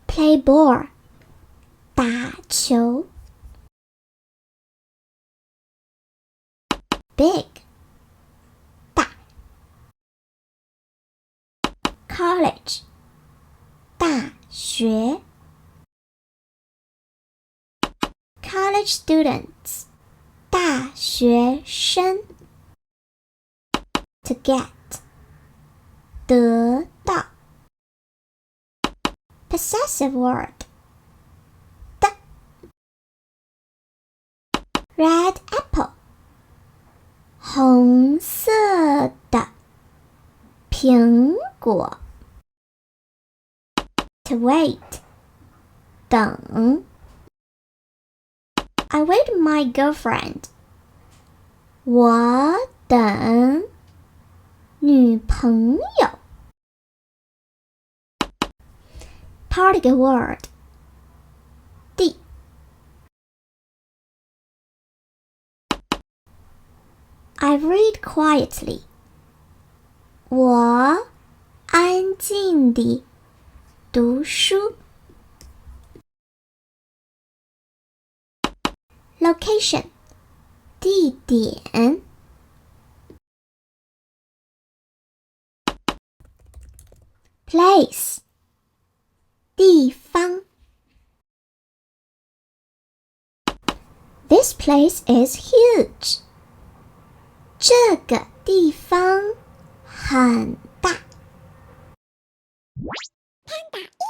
Play ball. 打球。Big. 大。College. 大学。College students. 大学生。To get. 得到。Possessive word. 的。Red apple. 红色的苹果。To wait. 等。I wait my girlfriend. 我等女朋友。Particle word. 地。I read quietly. 我安静地读书。Location. 地点。Place. 地方。This place is huge. 这个地方很大。PandaYeet